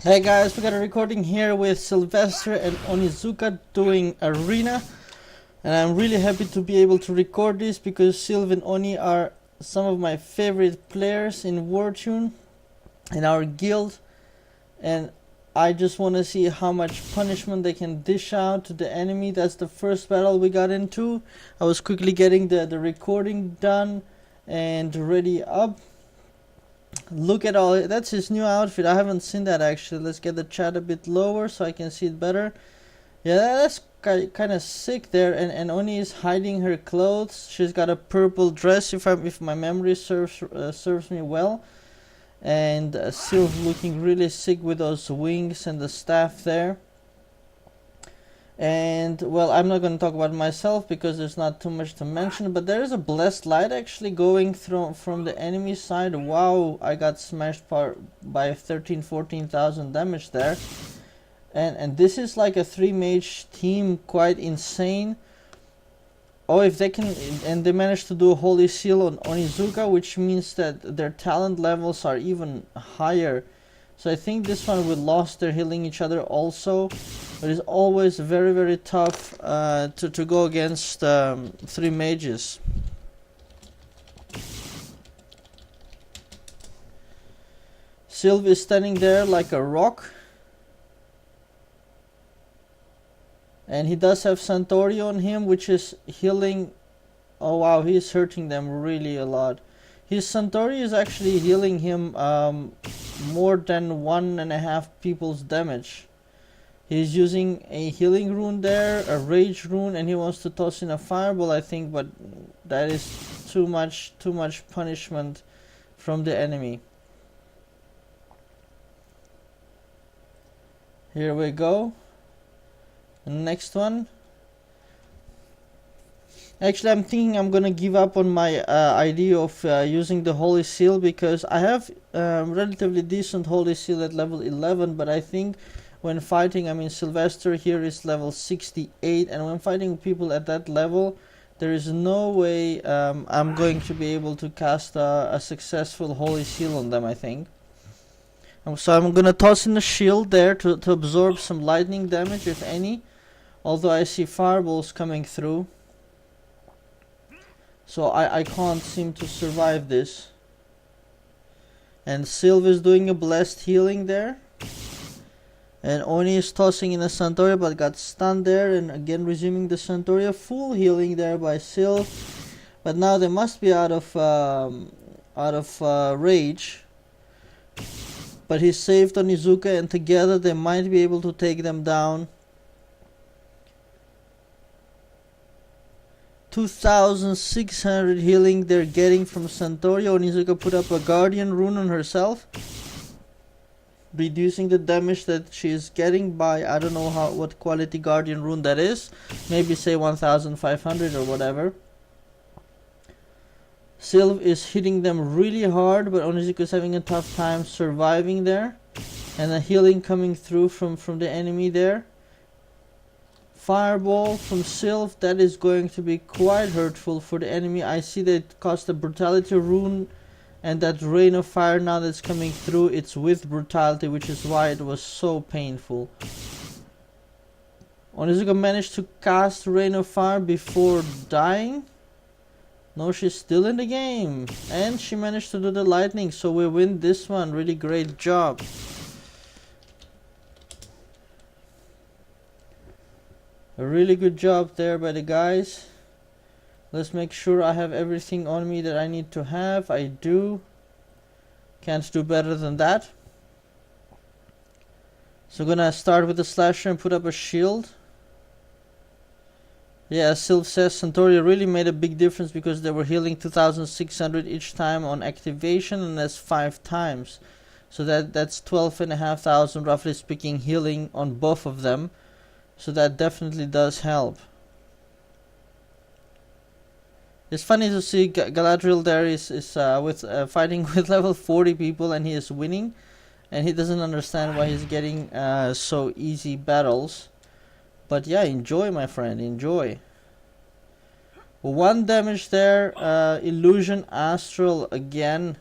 Hey guys, we got a recording here with Sylvester and Onizuka doing Arena, and I'm really happy to be able to record this because Sylv and Oni are some of my favorite players in Wartune in our guild, and I just want to see how much punishment they can dish out to the enemy. That's the first battle we got into. I was quickly getting the recording done and ready up. Look at all, that's his new outfit. I haven't seen that actually. Let's get the chat a bit lower so I can see it better. Yeah, that's kind of sick there. And Oni is hiding her clothes. She's got a purple dress if my memory serves me well. And Sylv looking really sick with those wings and the staff there. And well, I'm not going to talk about myself because there's not too much to mention, but there is a blessed light actually going through from the enemy side. Wow, I got smashed by 14,000 damage there. And this is like a 3-mage team, quite insane. Oh, if they can, and they managed to do a holy seal on Onizuka, which means that their talent levels are even higher. So I think this one we lost, they're healing each other also. But it's always very tough to go against 3 mages. Sylv is standing there like a rock. And he does have Santori on him, which is healing. Oh wow, he's hurting them really a lot. His Santori is actually healing him more than 1.5 people's damage. He's using a healing rune there, a rage rune, and he wants to toss in a fireball, I think, but that is too much punishment from the enemy. Here we go. Next one. Actually, I'm thinking I'm gonna give up on my idea of using the Holy Seal because I have relatively decent Holy Seal at level 11, but I think when fighting, I mean Sylvester here is level 68, and when fighting people at that level, there is no way I'm going to be able to cast a successful Holy Seal on them, I think. So I'm gonna toss in a shield there to absorb some lightning damage, if any. Although I see fireballs coming through. So I can't seem to survive this. And Sylv is doing a blessed healing there. And Oni is tossing in a Santoria but got stunned there, and again resuming the Santoria. Full healing there by Sylv. But now they must be out of rage. But he saved Onizuka, and together they might be able to take them down. 2,600 healing they're getting from Santoria. Onizuka put up a guardian rune on herself, reducing the damage that she is getting by, I don't know what quality guardian rune that is, maybe say 1,500 or whatever. Sylv is hitting them really hard, but Onizuka is having a tough time surviving there, and a healing coming through from the enemy there. Fireball from Sylv, that is going to be quite hurtful for the enemy. I see that it cost a brutality rune, and that rain of fire now that's coming through, it's with brutality, which is why it was so painful. Onizuka managed to cast rain of fire before dying. No, she's still in the game, and she managed to do the lightning, so we win this one. Really great job. A really good job there by the guys. Let's make sure I have everything on me that I need to have. I do. Can't do better than that. So gonna start with the slasher and put up a shield. Yeah, Sylv says Santoria really made a big difference because they were healing 2,600 each time on activation, and that's 5 times. So that's 12,500 roughly speaking healing on both of them. So that definitely does help. It's funny to see Galadriel there is fighting with level 40 people, and he is winning, and he doesn't understand why he's getting so easy battles. But yeah, enjoy, my friend, enjoy. 1 damage there. Illusion Astral again.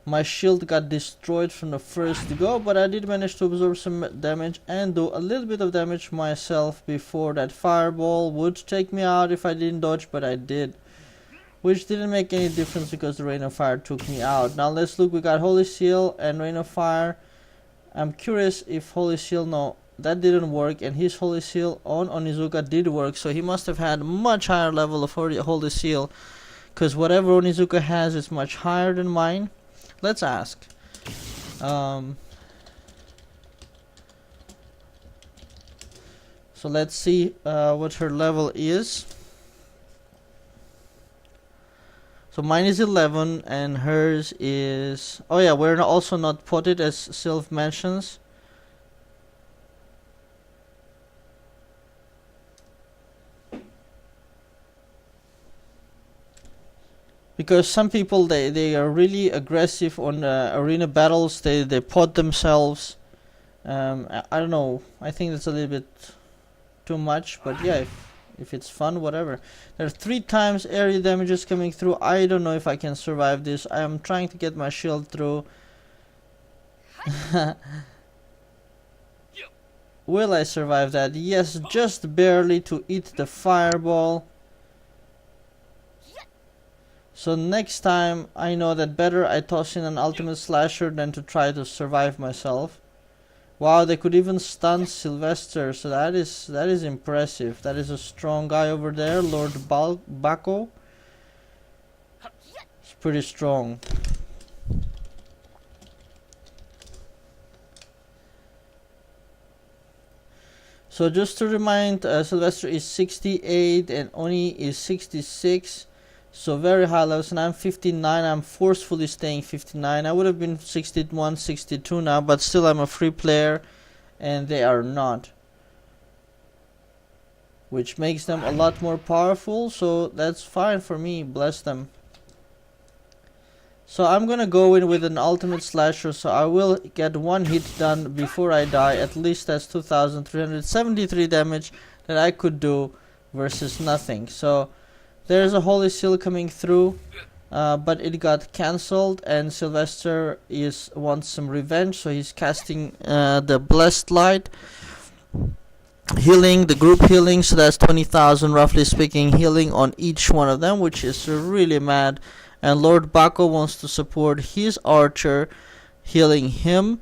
My shield got destroyed from the first go, but I did manage to absorb some damage and do a little bit of damage myself before that fireball would take me out if I didn't dodge, but I did. Which didn't make any difference because the Rain of Fire took me out. Now let's look, we got Holy Seal and Rain of Fire. I'm curious if Holy Seal, no, that didn't work, and his Holy Seal on Onizuka did work, so he must have had much higher level of Holy Seal, because whatever Onizuka has is much higher than mine. Let's ask. So let's see what her level is. So mine is 11 and hers is... Oh yeah, we're also not potted as Sylv mentions. Because some people, they are really aggressive on arena battles. They pot themselves. I don't know. I think that's a little bit too much. But yeah, if it's fun, whatever. There are 3 times area damages coming through. I don't know if I can survive this. I am trying to get my shield through. Will I survive that? Yes, just barely to eat the fireball. So next time I know that better I toss in an ultimate slasher than to try to survive myself. Wow, they could even stun Sylvester, so that is impressive. That is a strong guy over there, Lord Bako. It's pretty strong. So just to remind, Sylvester is 68 and Oni is 66. So very high levels, and I'm 59. I'm forcefully staying 59. I would have been 61, 62 now, but still I'm a free player, and they are not. Which makes them a lot more powerful, so that's fine for me, bless them. So I'm gonna go in with an ultimate slasher, so I will get 1 hit done before I die. At least that's 2,373 damage that I could do versus nothing. So there's a Holy Seal coming through, but it got cancelled, and Sylvester wants some revenge, so he's casting the Blessed Light. Healing, the group healing, so that's 20,000 roughly speaking, healing on each one of them, which is really mad. And Lord Bako wants to support his archer, healing him.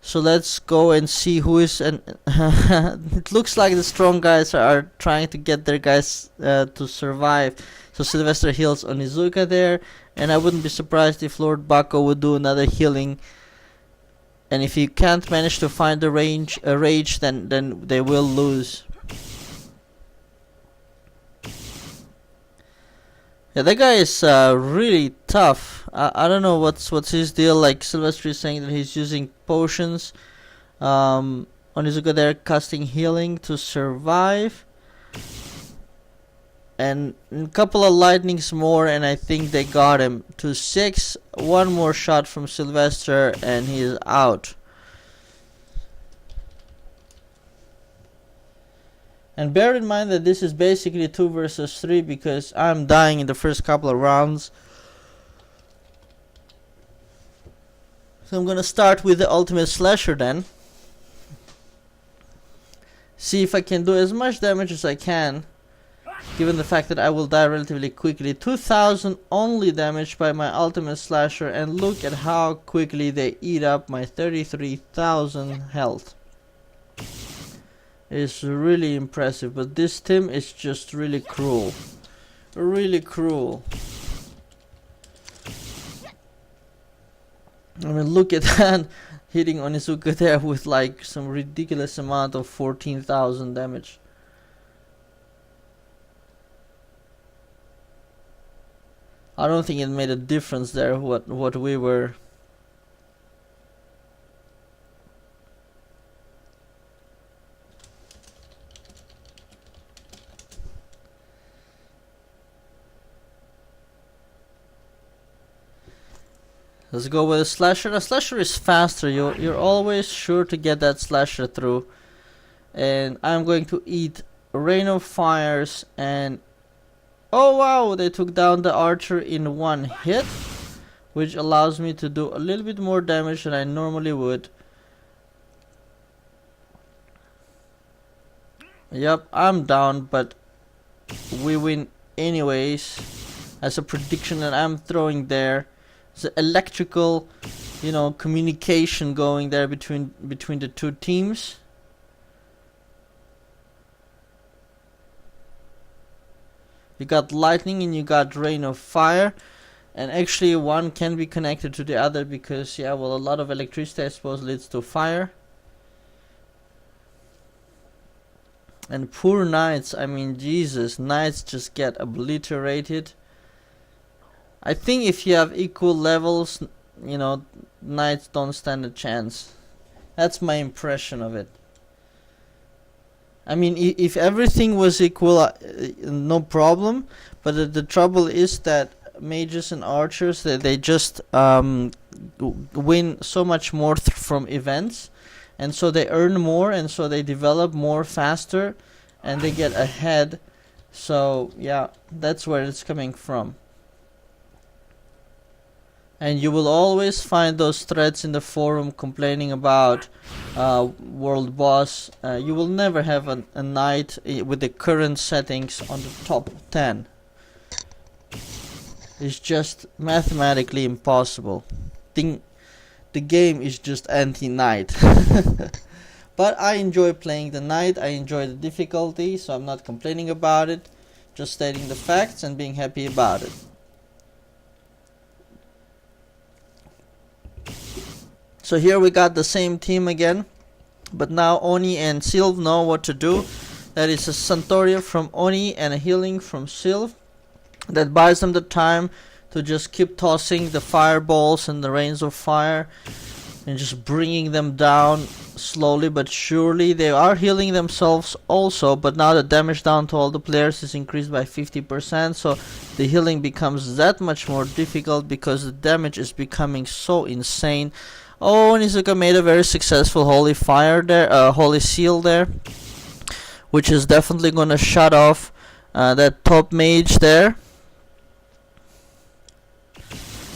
So let's go and see who is, and it looks like the strong guys are trying to get their guys to survive. So Sylvester heals Onizuka there, and I wouldn't be surprised if Lord Bako would do another healing. And if he can't manage to find the rage, then they will lose. Yeah, that guy is really tough. I don't know what's his deal. Like Sylvester is saying that he's using potions. Onizuka there casting healing to survive. And a couple of lightnings more, and I think they got him to 6. 1 more shot from Sylvester, and he's out. And bear in mind that this is basically 2 versus 3 because I'm dying in the first couple of rounds. So I'm gonna start with the ultimate slasher then. See if I can do as much damage as I can, given the fact that I will die relatively quickly. 2,000 only damage by my ultimate slasher, and look at how quickly they eat up my 33,000 health. It's really impressive, but this team is just really cruel. Really cruel. I mean, look at that, hitting Onizuka there with like some ridiculous amount of 14,000 damage. I don't think it made a difference there what we were. Let's go with a slasher. A slasher is faster. You're always sure to get that slasher through. And I'm going to eat Rain of Fires, and oh wow, they took down the archer in 1 hit. which allows me to do a little bit more damage than I normally would. Yep, I'm down, but we win anyways. As a prediction that I'm throwing there, the electrical, communication going there between the two teams. You got lightning and you got rain of fire, and actually one can be connected to the other because a lot of electricity I suppose leads to fire. And poor knights, I mean Jesus, knights just get obliterated. I think if you have equal levels, knights don't stand a chance. That's my impression of it. I mean, if everything was equal, no problem. But the trouble is that mages and archers, they just win so much more from events, and so they earn more, and so they develop more faster, and they get ahead. So yeah, that's where it's coming from. And you will always find those threads in the forum complaining about world boss. You will never have a knight with the current settings on the top 10. It's just mathematically impossible. The game is just anti-knight. But I enjoy playing the knight. I enjoy the difficulty, so I'm not complaining about it. Just stating the facts and being happy about it. So here we got the same team again, but now Oni and Sylv know what to do. That is a Santoria from Oni and a healing from Sylv. That buys them the time to just keep tossing the fireballs and the rains of fire and just bringing them down slowly but surely. They are healing themselves also, but now the damage down to all the players is increased by 50%, so the healing becomes that much more difficult because the damage is becoming so insane. Oh, Onizuka made a very successful holy fire there, holy seal there, which is definitely gonna shut off that top mage there.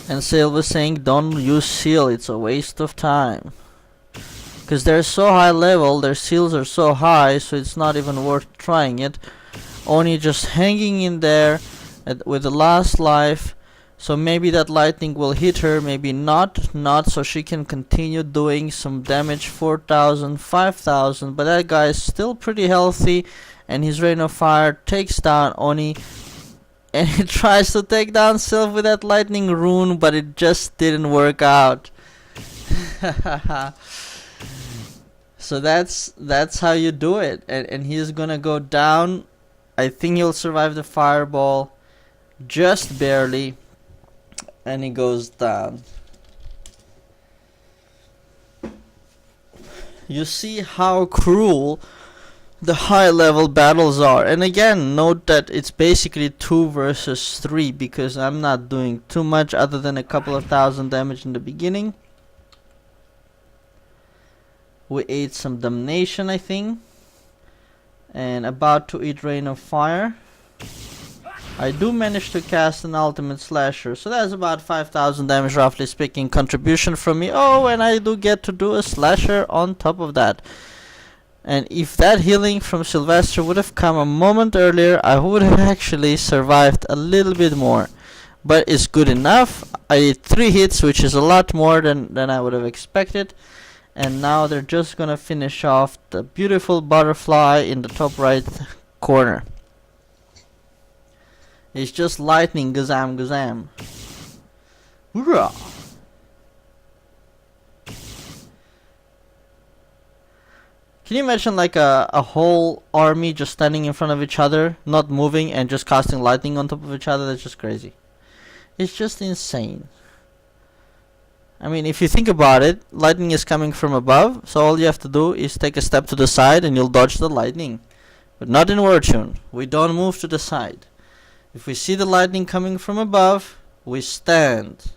And Sale was saying, don't use seal, it's a waste of time. Because they're so high level, their seals are so high, so it's not even worth trying it. Oni just hanging in there with the last life. So maybe that lightning will hit her, maybe not, so she can continue doing some damage, 4,000, 5,000, but that guy is still pretty healthy, and his rain of fire takes down Oni, and he tries to take down Sylv with that lightning rune, but it just didn't work out. So that's how you do it, and he's gonna go down. I think he'll survive the fireball, just barely. And he goes down. You see how cruel the high level battles are. And again, note that it's basically 2 versus 3 because I'm not doing too much other than a couple of thousand damage in the beginning. We ate some damnation, I think. And about to eat rain of fire. I do manage to cast an ultimate slasher, so that's about 5,000 damage roughly speaking contribution from me. Oh, and I do get to do a slasher on top of that. And if that healing from Sylvester would have come a moment earlier, I would have actually survived a little bit more. But it's good enough. I did 3 hits, which is a lot more than I would have expected. And now they're just gonna finish off the beautiful butterfly in the top right corner. It's just lightning, gazam, gazam. Hoorah! Can you imagine like a whole army just standing in front of each other, not moving, and just casting lightning on top of each other? That's just crazy. It's just insane. I mean, if you think about it, lightning is coming from above, so all you have to do is take a step to the side and you'll dodge the lightning. But not in Wartune. We don't move to the side. If we see the lightning coming from above, we stand.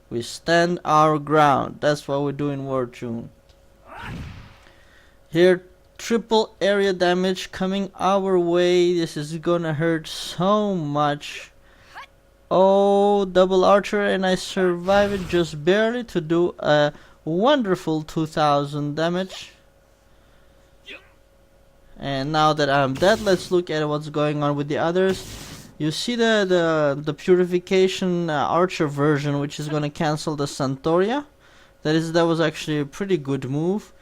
We stand our ground. That's what we do in Wartune. Here, triple area damage coming our way. This is gonna hurt so much. Oh, double archer, and I survive it just barely to do a wonderful 2000 damage. And now that I'm dead, let's look at what's going on with the others. You see the purification archer version, which is going to cancel the Santoria. That was actually a pretty good move.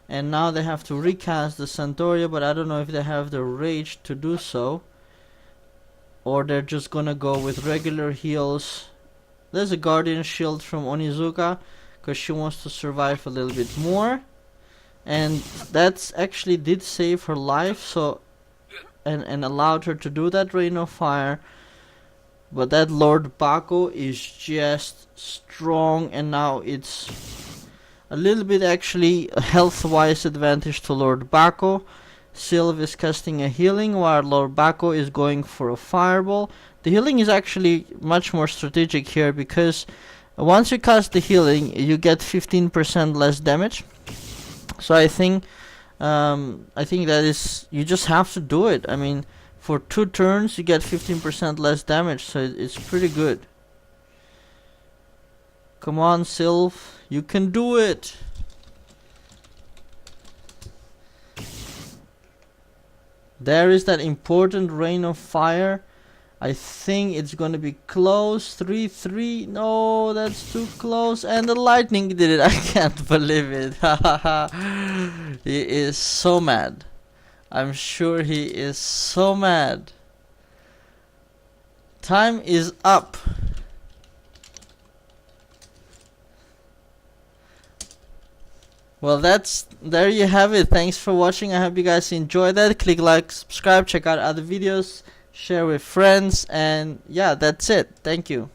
And now they have to recast the Santoria, but I don't know if they have the rage to do so, or they're just gonna go with regular heals. There's a guardian shield from Onizuka because she wants to survive a little bit more, and that's actually did save her life, so and allowed her to do that rain of fire. But that Lord Baco is just strong, and now it's a little bit actually health-wise advantage to Lord Baco. Sylv is casting a healing while Lord Baco is going for a fireball. The healing is actually much more strategic here because once you cast the healing, you get 15% less damage. So I think that is, you just have to do it. I mean, for 2 turns you get 15% less damage, so it's pretty good. Come on, Sylv, you can do it. There is that important rain of fire. I think it's gonna be close. 3-3. No, that's too close. And the lightning did it. I can't believe it. He is so mad. I'm sure he is so mad. Time is up. Well, there you have it. Thanks for watching. I hope you guys enjoyed that. Click like, subscribe, check out other videos, share with friends, and yeah, that's it. Thank you.